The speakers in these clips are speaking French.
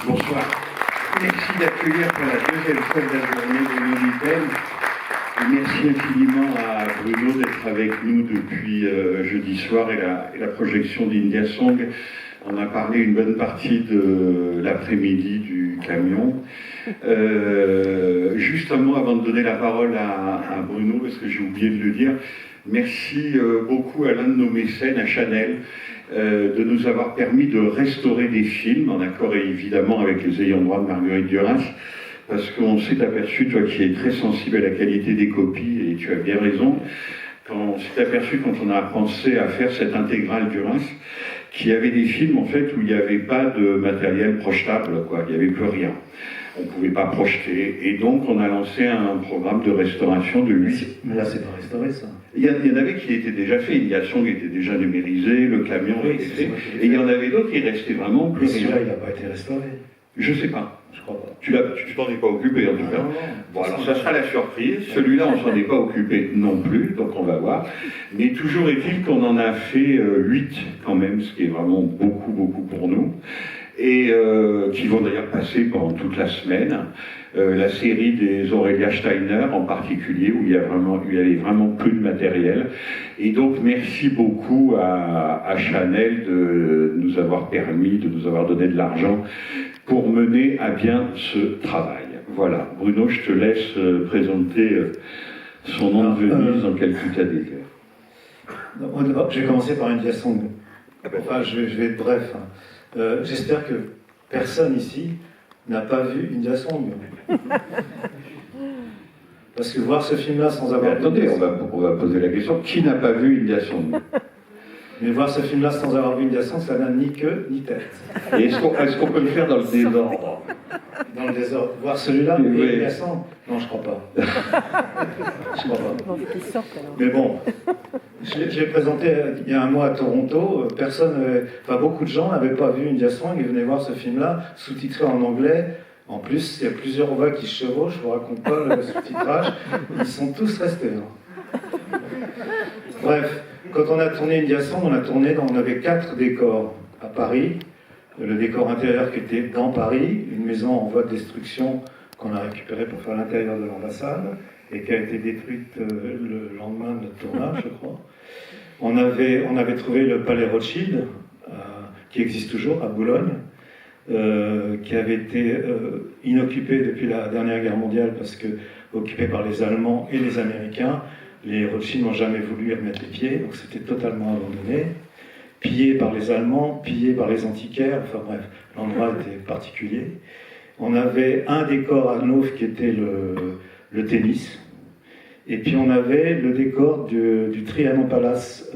Bonsoir. Merci d'accueillir pour la deuxième fois de la journée de l'Unitel. Merci infiniment à Bruno d'être avec nous depuis jeudi soir et la projection d'India Song. On a parlé une bonne partie de l'après-midi du camion. Juste un mot avant de donner la parole à Bruno, parce que j'ai oublié de le dire. Merci beaucoup à l'un de nos mécènes, à Chanel, de nous avoir permis de restaurer des films, en accord évidemment avec les ayants droit de Marguerite Duras, parce qu'on s'est aperçu, toi qui es très sensible à la qualité des copies, et tu as bien raison, on s'est aperçu quand on a pensé à faire cette intégrale Duras, qu'il y avait des films en fait où il n'y avait pas de matériel projetable, quoi. Il n'y avait plus rien. On ne pouvait pas projeter. Et donc on a lancé un programme de restauration de 8. Mais là, c'est pas restauré, ça. Il y en avait qui étaient déjà faits. India Song était déjà numérisé, le camion était fait. Et il y en avait d'autres qui restaient vraiment plus. Mais celui-là, il n'a pas été restauré. Je sais pas. Je crois pas. Tu t'en es pas occupé en tout cas. Bon, alors ça sera la surprise. Celui-là, on s'en est pas occupé non plus, donc on va voir. Mais toujours est-il qu'on en a fait 8 quand même, ce qui est vraiment beaucoup, beaucoup pour nous. Et qui vont d'ailleurs passer pendant toute la semaine. La série des Aurélia Steiner en particulier, où il y avait vraiment peu de matériel. Et donc merci beaucoup à Chanel de nous avoir permis, de nous avoir donné de l'argent pour mener à bien ce travail. Voilà, Bruno, je te laisse présenter son nom de Venise en quelques cas d'éclair. Je vais commencer par India Song. Enfin, je vais être bref. J'espère que personne ici n'a pas vu India Song. Parce que voir ce film-là sans avoir... Attendez, on va poser la question, qui n'a pas vu India Song? Mais voir ce film-là sans avoir vu India Song, ça n'a ni queue ni tête. Et est-ce qu'on peut le faire dans le désordre? Dans le désordre. Voir celui-là, oui. India Song? Non, je crois pas. Je crois pas. Mais bon, j'ai présenté il y a un mois à Toronto, beaucoup de gens n'avaient pas vu India Song et venaient voir ce film-là, sous-titré en anglais. En plus, il y a plusieurs voix qui se chevauchent, je ne vous raconte pas le sous-titrage, ils sont tous restés là. Bref, quand on a tourné India Song, on avait 4 décors à Paris. Le décor intérieur qui était dans Paris, une maison en voie de destruction qu'on a récupérée pour faire l'intérieur de l'ambassade et qui a été détruite le lendemain de notre tournage, je crois. On avait trouvé le palais Rothschild, qui existe toujours à Boulogne, qui avait été inoccupé depuis la dernière guerre mondiale parce que occupé par les Allemands et les Américains. Les Rothschild n'ont jamais voulu y remettre les pieds, donc c'était totalement abandonné. Pillé par les Allemands, pillé par les antiquaires, enfin bref, l'endroit était particulier. On avait un décor à Neuf qui était le tennis, et puis on avait le décor du Trianon Palace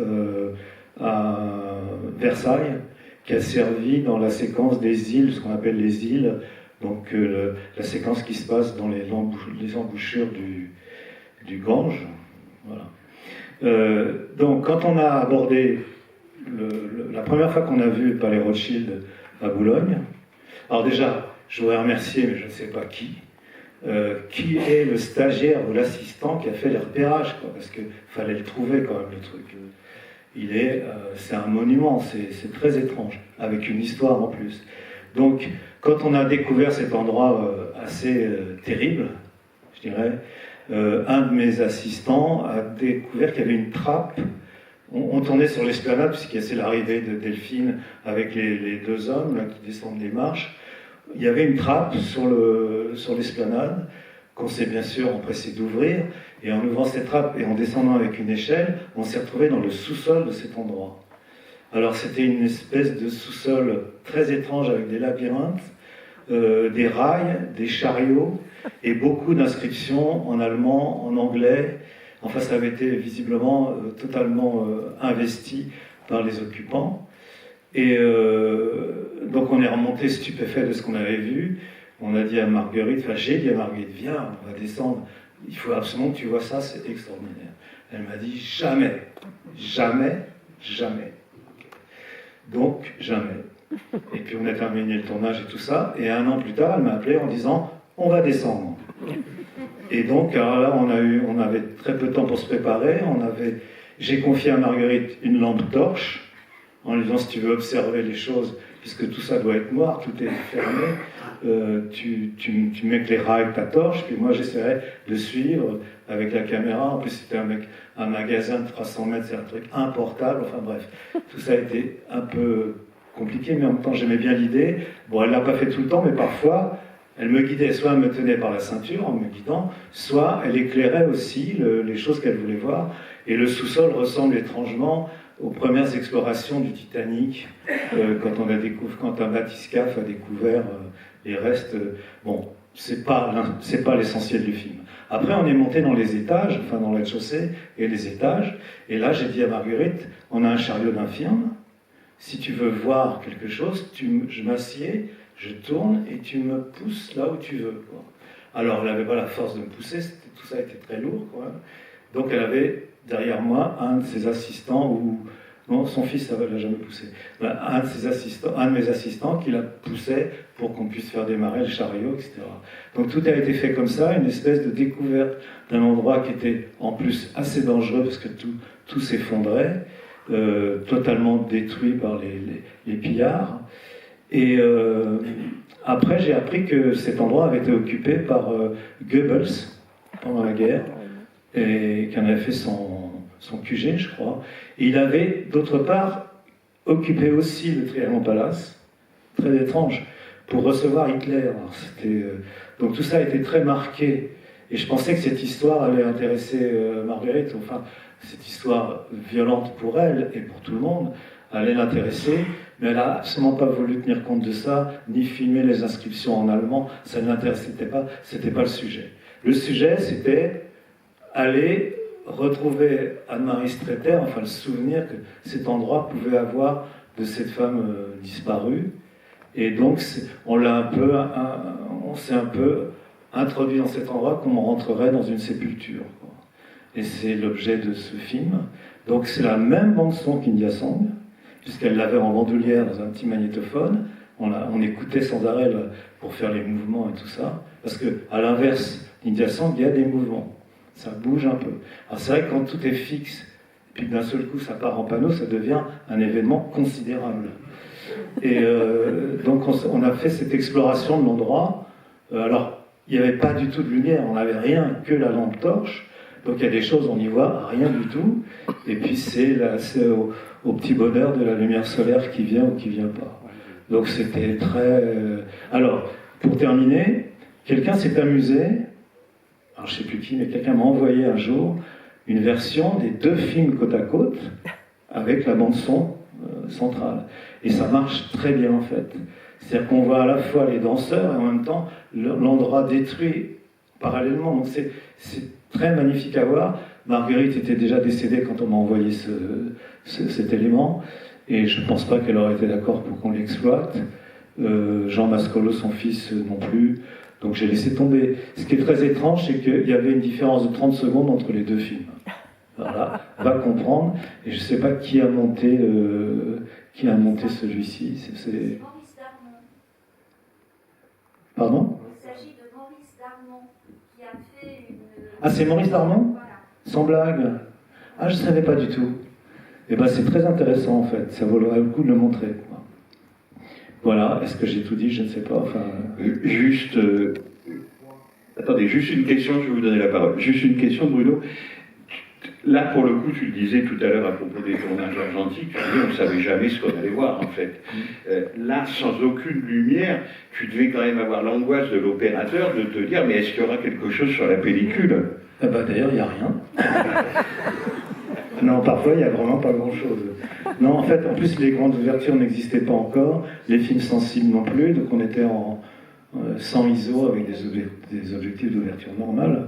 à Versailles, qui a servi dans la séquence des îles, ce qu'on appelle les îles, donc la séquence qui se passe dans les embouchures du Gange. Voilà. Donc quand on a abordé la première fois qu'on a vu le palais Rothschild à Boulogne, alors déjà, je voudrais remercier, mais je ne sais pas qui est le stagiaire ou l'assistant qui a fait les repérages, quoi, parce qu'il fallait le trouver quand même, le truc. C'est un monument, c'est très étrange, avec une histoire en plus. Donc, quand on a découvert cet endroit assez terrible, je dirais, un de mes assistants a découvert qu'il y avait une trappe. On tournait sur l'esplanade, puisqu'il y a l'arrivée de Delphine avec les 2 hommes là, qui descendent les marches. Il y avait une trappe sur l'esplanade, qu'on s'est bien sûr empressé d'ouvrir. Et en ouvrant cette trappe et en descendant avec une échelle, on s'est retrouvé dans le sous-sol de cet endroit. Alors c'était une espèce de sous-sol très étrange avec des labyrinthes, des rails, des chariots et beaucoup d'inscriptions en allemand, en anglais. Enfin, ça avait été visiblement totalement investi par les occupants. Et donc on est remonté stupéfait de ce qu'on avait vu. On a dit à Marguerite, enfin j'ai dit à Marguerite, viens, on va descendre. Il faut absolument que tu vois ça, c'est extraordinaire. Elle m'a dit, jamais, jamais, jamais. Donc, jamais. Et puis on a terminé le tournage et tout ça. Et 1 an plus tard, elle m'a appelé en disant, on va descendre. Et donc, alors là, on avait très peu de temps pour se préparer. J'ai confié à Marguerite une lampe torche, en lui disant, si tu veux observer les choses, il puisque tout ça doit être noir, tout est fermé, tu m'éclaireras avec ta torche, puis moi j'essaierai de suivre avec la caméra. En plus c'était un magasin de 300 mètres, c'est un truc importable, enfin bref, tout ça a été un peu compliqué, mais en même temps j'aimais bien l'idée. Bon, elle l'a pas fait tout le temps, mais parfois elle me guidait, soit elle me tenait par la ceinture en me guidant, soit elle éclairait aussi les choses qu'elle voulait voir. Et le sous-sol ressemble étrangement aux premières explorations du Titanic, quand un bathyscaphe a découvert les restes. Bon, c'est pas l'essentiel du film. Après, on est monté dans les étages, enfin dans le rez-de-chaussée et les étages, et là j'ai dit à Marguerite, on a un chariot d'infirme, si tu veux voir quelque chose, je m'assieds, je tourne et tu me pousses là où tu veux, quoi. Alors elle n'avait pas la force de me pousser, tout ça était très lourd, quoi. Donc elle avait derrière moi un de ses assistants, non, son fils ça l'a jamais poussé, un de mes assistants qui la poussait pour qu'on puisse faire démarrer le chariot, etc. Donc tout a été fait comme ça, une espèce de découverte d'un endroit qui était en plus assez dangereux parce que tout s'effondrait, totalement détruit par les pillards. Et après, j'ai appris que cet endroit avait été occupé par Goebbels pendant la guerre, et qu'il en avait fait son QG, je crois. Et il avait, d'autre part, occupé aussi le Trianon Palace, très étrange, pour recevoir Hitler. Donc tout ça a été très marqué. Et je pensais que cette histoire allait intéresser Marguerite, enfin, cette histoire violente pour elle et pour tout le monde, allait l'intéresser, mais elle n'a absolument pas voulu tenir compte de ça, ni filmer les inscriptions en allemand, ça ne l'intéressait pas, c'était pas le sujet. Le sujet, c'était aller retrouver Anne-Marie Streeter, enfin le souvenir que cet endroit pouvait avoir de cette femme disparue. Et donc, on s'est un peu introduit dans cet endroit comme on rentrerait dans une sépulture, quoi. Et c'est l'objet de ce film. Donc c'est la même bande-son qu'India Song, puisqu'elle l'avait en bandoulière dans un petit magnétophone. On écoutait sans arrêt pour faire les mouvements et tout ça. Parce qu'à l'inverse d'India Song, il y a des mouvements. Ça bouge un peu. Alors c'est vrai que quand tout est fixe, puis d'un seul coup ça part en panneau, ça devient un événement considérable. Et donc on a fait cette exploration de l'endroit. Alors il n'y avait pas du tout de lumière, on n'avait rien que la lampe torche. Donc il y a des choses, on n'y voit rien du tout. Et puis c'est au petit bonheur de la lumière solaire qui vient ou qui ne vient pas. Donc c'était très... Alors, pour terminer, quelqu'un s'est amusé, alors je ne sais plus qui, mais quelqu'un m'a envoyé un jour une version des 2 films côte à côte avec la bande-son centrale. Et ça marche très bien en fait. C'est-à-dire qu'on voit à la fois les danseurs et en même temps l'endroit détruit parallèlement. Donc c'est très magnifique à voir. Marguerite était déjà décédée quand on m'a envoyé cet élément, et je ne pense pas qu'elle aurait été d'accord pour qu'on l'exploite. Jean Mascolo, son fils, non plus. Donc j'ai laissé tomber. Ce qui est très étrange, c'est qu'il y avait une différence de 30 secondes entre les 2 films. Voilà, va comprendre. Et je ne sais pas qui a monté celui-ci. C'est Maurice Darmon. Pardon ? Il s'agit de Maurice Darmon qui a fait une... Ah, c'est Maurice Darmon ? Voilà. Sans blague. Ah, je ne savais pas du tout. Eh bien, c'est très intéressant, en fait. Ça vaudrait le coup de le montrer. Voilà. Est-ce que j'ai tout dit ? Je ne sais pas. Enfin... Attendez, juste une question, je vais vous donner la parole. Juste une question, Bruno. Là, pour le coup, tu le disais tout à l'heure à propos des tournages argentiques, tu disais, on ne savait jamais ce qu'on allait voir, en fait. Là, sans aucune lumière, tu devais quand même avoir l'angoisse de l'opérateur de te dire, mais est-ce qu'il y aura quelque chose sur la pellicule ? Eh ben, d'ailleurs, il n'y a rien. Non, parfois, il n'y a vraiment pas grand-chose. Non, en fait, en plus, les grandes ouvertures n'existaient pas encore, les films sensibles non plus, donc on était sans ISO avec des objectifs d'ouverture normale.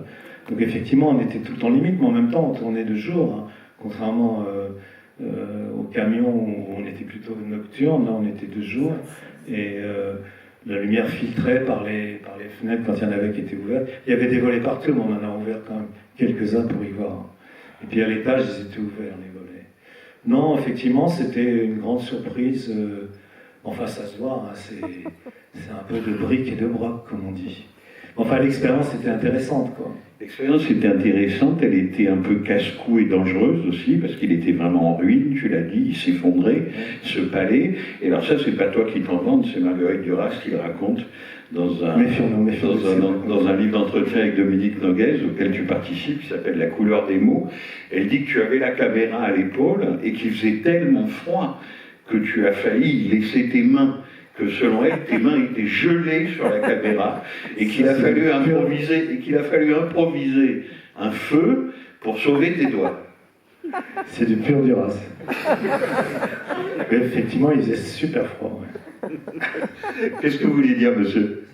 Donc effectivement, on était tout le temps limite, mais en même temps, on tournait de jour, hein, contrairement au camion où on était plutôt nocturne, là on était de jour, et la lumière filtrait par les fenêtres quand il y en avait qui étaient ouvertes. Il y avait des volets partout, mais on en a ouvert quand même quelques-uns pour y voir. Et puis à l'étage, ils étaient ouverts, les volets. Non, effectivement, c'était une grande surprise. Enfin, ça se voit, hein, c'est un peu de briques et de broc, comme on dit. Enfin, l'expérience était intéressante, quoi. L'expérience était intéressante, elle était un peu casse-cou et dangereuse aussi, parce qu'il était vraiment en ruine, tu l'as dit, il s'effondrait, ce palais. Et alors ça, c'est pas toi qui t'en vantes, c'est Marguerite Duras qui le raconte dans un livre d'entretien avec Dominique Noguez, auquel tu participes, qui s'appelle La couleur des mots. Elle dit que tu avais la caméra à l'épaule et qu'il faisait tellement froid que tu as failli laisser tes mains, que selon elle, tes mains étaient gelées sur la caméra et qu'il a fallu improviser un feu pour sauver tes doigts. C'est du pur Duras. Mais effectivement, il faisait super froid. Ouais. Qu'est-ce que vous voulez dire, monsieur?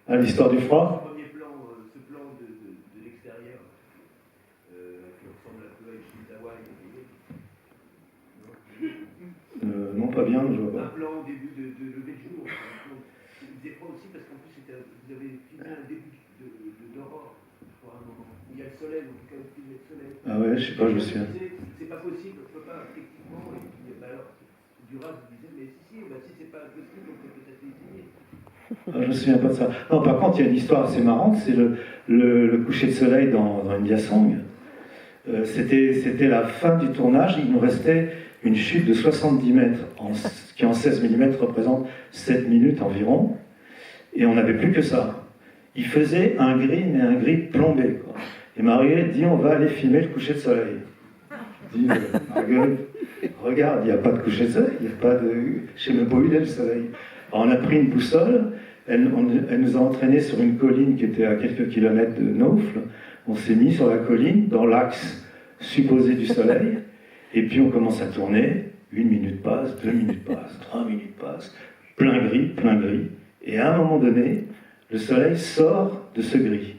Ah, l'histoire du froid? Ce plan de l'extérieur, qui ressemble un peu à une d'Hawaï. Non, pas bien, je vois pas. Un plan au début de lever de jour. Il faisait froid aussi parce qu'en plus, vous avez filmé un début d'aurore pour un moment. Il y a le soleil, donc quand vous filmez le soleil. Ah ouais, je sais pas, je me souviens. C'est pas possible, on ne peut pas, techniquement. Et puis, alors, Duras disait, mais si c'est pas possible, on peut peut-être essayer. Ah, je me souviens pas de ça. Non, par contre, il y a une histoire assez marrante, c'est le coucher de soleil dans India Song. C'était la fin du tournage, il nous restait une chute de 70 mètres, qui en 16 mm représente 7 minutes environ, et on n'avait plus que ça. Il faisait un gris, mais un gris plombé, quoi. Et Marguerite dit, on va aller filmer le coucher de soleil. Je dis, Marguerite, regarde, il n'y a pas de coucher de soleil, il n'y a pas de... Je sais même pas où il est le soleil. Alors, on a pris une boussole, elle nous a entraînés sur une colline qui était à quelques kilomètres de Naufle. On s'est mis sur la colline, dans l'axe supposé du soleil, et puis on commence à tourner. 1 minute passe, 2 minutes passent, 3 minutes passent, plein gris, et à un moment donné, le soleil sort de ce gris.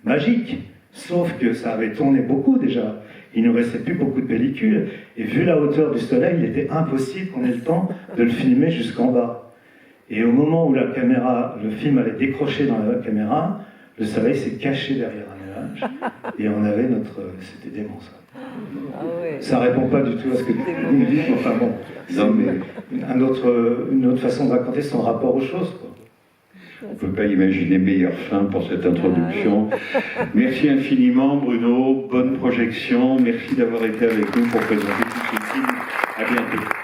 Magique! Sauf que ça avait tourné beaucoup déjà. Il ne nous restait plus beaucoup de pellicule, et vu la hauteur du soleil, il était impossible qu'on ait le temps de le filmer jusqu'en bas. Et au moment où le film allait décrocher dans la caméra, le soleil s'est caché derrière un nuage, et on avait c'était dément, ça. Ah ouais. Ça répond pas du tout à ce que vous me dites, enfin bon, une autre façon de raconter son rapport aux choses, quoi. On ne peut pas imaginer meilleure fin pour cette introduction. Merci infiniment, Bruno. Bonne projection. Merci d'avoir été avec nous pour présenter tous ces films. À bientôt.